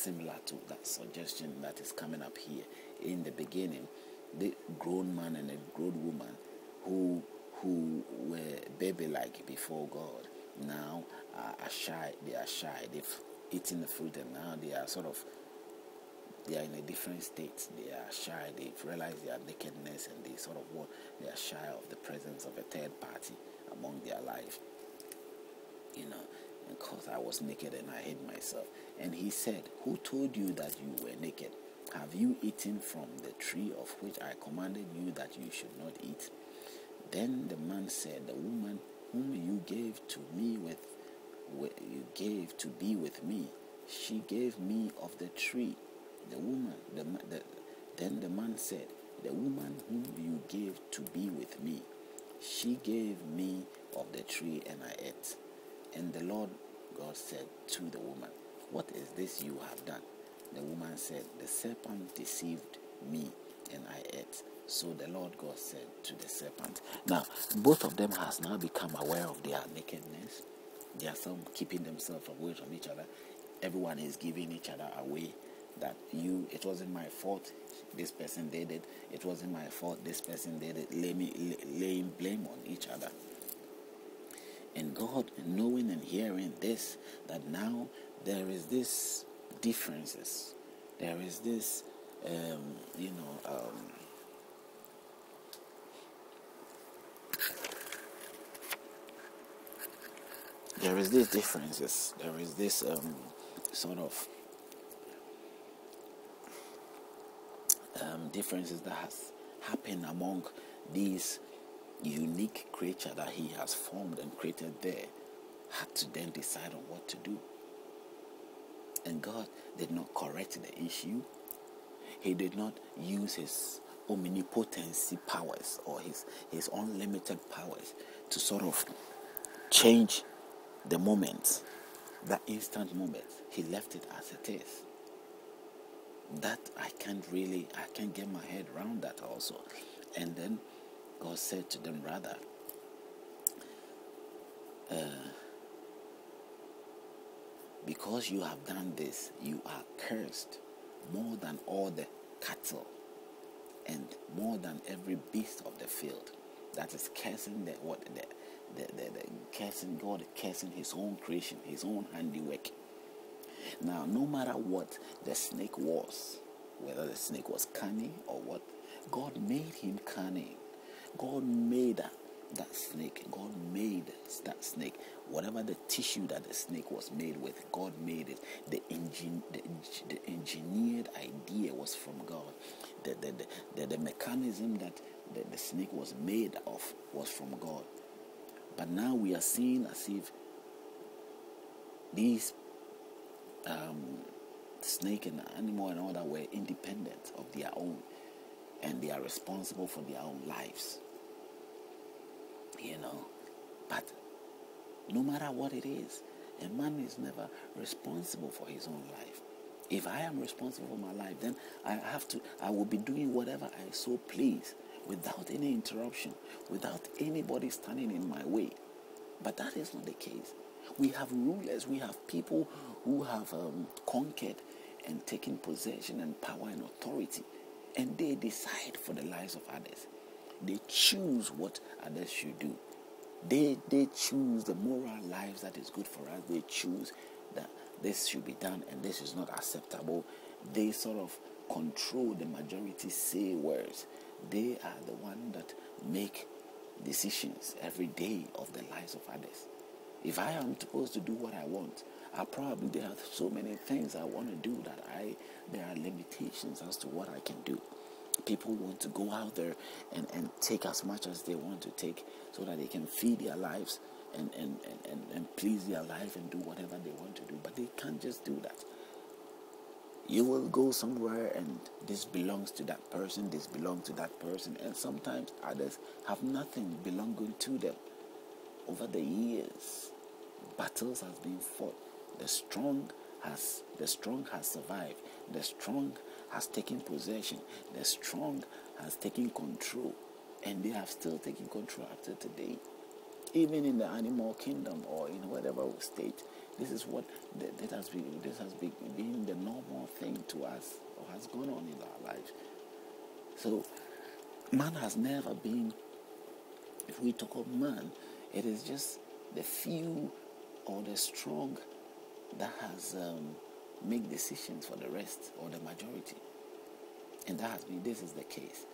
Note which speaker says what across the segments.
Speaker 1: similar to that suggestion that is coming up here. In the beginning, the grown man and a grown woman who were baby-like before God now are shy. They are shy. They've eaten the fruit, and now they are in a different state. They are shy. They've realized their nakedness, and they are shy of the presence of a third party among their life. Because I was naked and I hid myself. And he said, who told you that you were naked? Have you eaten from the tree of which I commanded you that you should not eat? Then the man said, the woman whom you gave to be with me, she gave me of the tree. Then the man said, the woman whom you gave to be with me, she gave me of the tree, and I ate. And the Lord God said to the woman, what is this you have done? The woman said, the serpent deceived me, and I ate. So the Lord God said to the serpent. Now, both of them has now become aware of their nakedness. They are some keeping themselves away from each other. Everyone is giving each other away. That it wasn't my fault, this person did it. It wasn't my fault, this person did it. Laying blame on each other. And God, knowing and hearing this, that now there is this differences. There is this, there is these differences. There is this sort of differences that has happened among these unique creature that he has formed and created there, had to then decide on what to do. And God did not correct the issue. He did not use his omnipotency powers or his unlimited powers to sort of change the moment, that instant moment. He left it as it is. That I can't get my head around that also. And then God said to them, rather, because you have done this, you are cursed more than all the cattle and more than every beast of the field. That is cursing cursing God, cursing his own creation, his own handiwork. Now, no matter what the snake was, whether the snake was cunning or what, God made him cunning. God made that snake. God made that snake. Whatever the tissue that the snake was made with, God made it. The engineered idea was from God. The mechanism that the snake was made of was from God. But now we are seeing as if these snake and animal and all that were independent of their own, and they are responsible for their own lives. But no matter what it is, a man is never responsible for his own life. If I am responsible for my life, then I will be doing whatever I so please, without any interruption, without anybody standing in my way. But that is not the case. We have rulers, we have people who have conquered and taken possession and power and authority, and they decide for the lives of others. They choose what others should do. They choose the moral lives that is good for us. They choose that this should be done and this is not acceptable. They sort of control the majority say words. They are the ones that make decisions every day of the lives of others. If I am supposed to do what I want, there are so many things I want to do that there are limitations as to what I can do. People want to go out there and take as much as they want to take so that they can feed their lives and please their life and do whatever they want to do. But they can't just do that. You will go somewhere and this belongs to that person, this belongs to that person, and sometimes others have nothing belonging to them. Over the years, battles has been fought. The strong has survived. The strong has taken possession. The strong has taken control, and they have still taken control after today. Even in the animal kingdom or in whatever state, this is what this has been the normal has gone on in our lives. So man has never been, if we talk of man, it is just the few or the strong that has make decisions for the rest or the majority. And this is the case.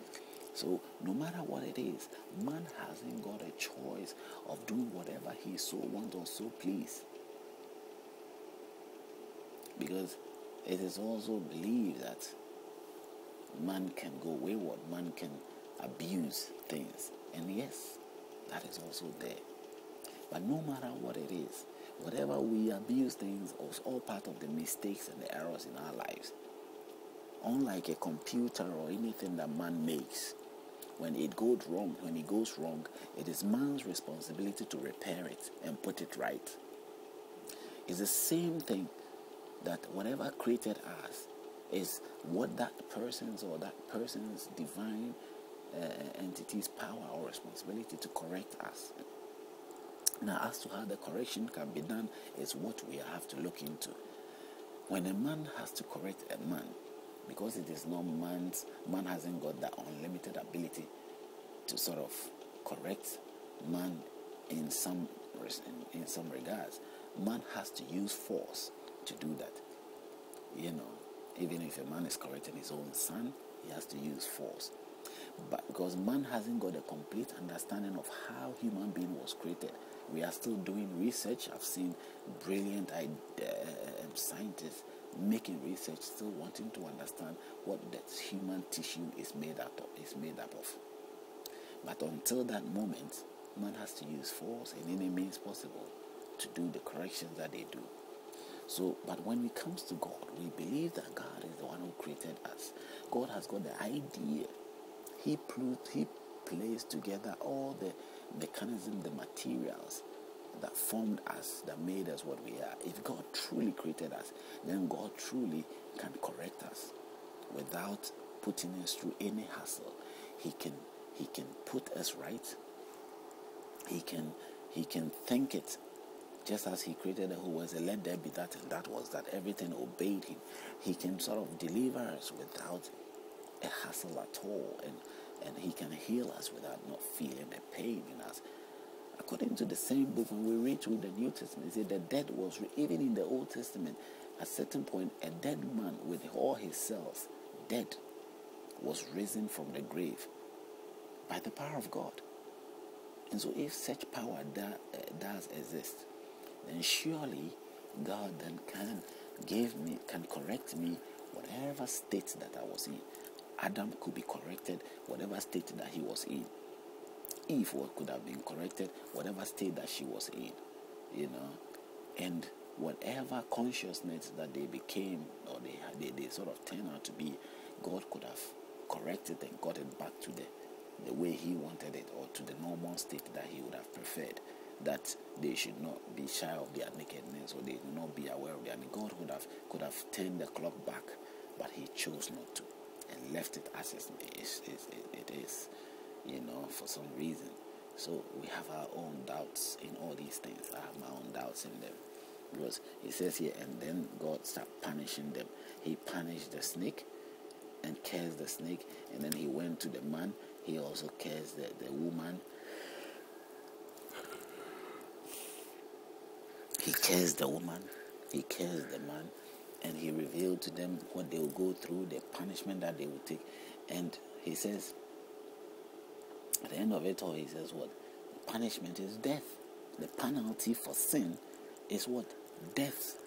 Speaker 1: So no matter what it is, man hasn't got a choice of doing whatever he so wants or so please. Because it is also believed that man can go wayward, man can abuse things. And yes, that is also there. But no matter what it is, whatever we abuse things is all part of the mistakes and the errors in our lives. Unlike a computer or anything that man makes, when it goes wrong, it is man's responsibility to repair it and put it right. It's the same thing that whatever created us is what that person's divine entity's power or responsibility to correct us. Now, as to how the correction can be done is what we have to look into. When a man has to correct a man, because it is not man hasn't got that unlimited ability to sort of correct man in some regards. Man has to use force to do that. Even if a man is correcting his own son, he has to use force. But because man hasn't got a complete understanding of how human being was created, we are still doing research. I've seen brilliant scientists making research, still wanting to understand what that human tissue is made up of. But until that moment, man has to use force in any means possible to do the corrections that they do. So, but when it comes to God, we believe that God is the one who created us. God has got the idea. He placed together all the mechanism, the materials that formed us, that made us what we are. If God truly created us, then God truly can correct us without putting us through any hassle. He can put us right. He can think it. Just as he created who was a let there be that, and that was that, everything obeyed him. He can sort of deliver us without a hassle at all, and he can heal us without not feeling a pain in us. According to the same book, when we read through the New Testament, it said the dead was, even in the Old Testament, at a certain point, a dead man with all his cells, dead, was risen from the grave by the power of God. And so if such power does exist, then surely God then can correct me whatever state that I was in. Adam could be corrected whatever state that he was in. Eve could have been corrected whatever state that she was in, and whatever consciousness that they became or they sort of turned out to be, God could have corrected and got it back to the way he wanted it, or to the normal state that he would have preferred, that they should not be shy of their nakedness, or they do not be aware of their nakedness. God could have turned the clock back, but he chose not to and left it as it is, for some reason. So we have our own doubts in all these things. I have my own doubts in them, because he says here, and then God started punishing them. He punished the snake and cursed the snake, and then he went to the man. He also cursed the woman. He cursed the woman, he cursed the man, and he revealed to them what they will go through, the punishment that they will take. And he says, at the end of it all, he says what? The punishment is death. The penalty for sin is what? Death.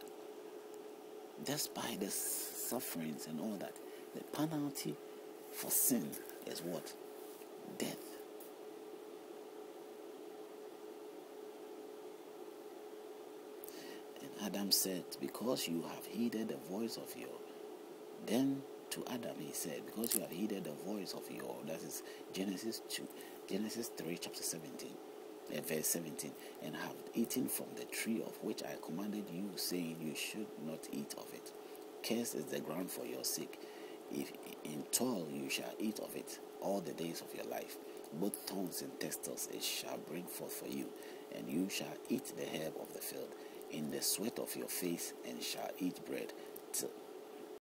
Speaker 1: Despite the sufferings and all that, the penalty for sin is what? Death. Adam said, because you have heeded the voice of your, then to Adam he said, because you have heeded the voice of your, that is Genesis 3, chapter 17, verse 17, and have eaten from the tree of which I commanded you, saying you should not eat of it. Cursed is the ground for your sake. If in toil you shall eat of it all the days of your life. Both thorns and thistles it shall bring forth for you, and you shall eat the herb of the field in the sweat of your face, and shall eat bread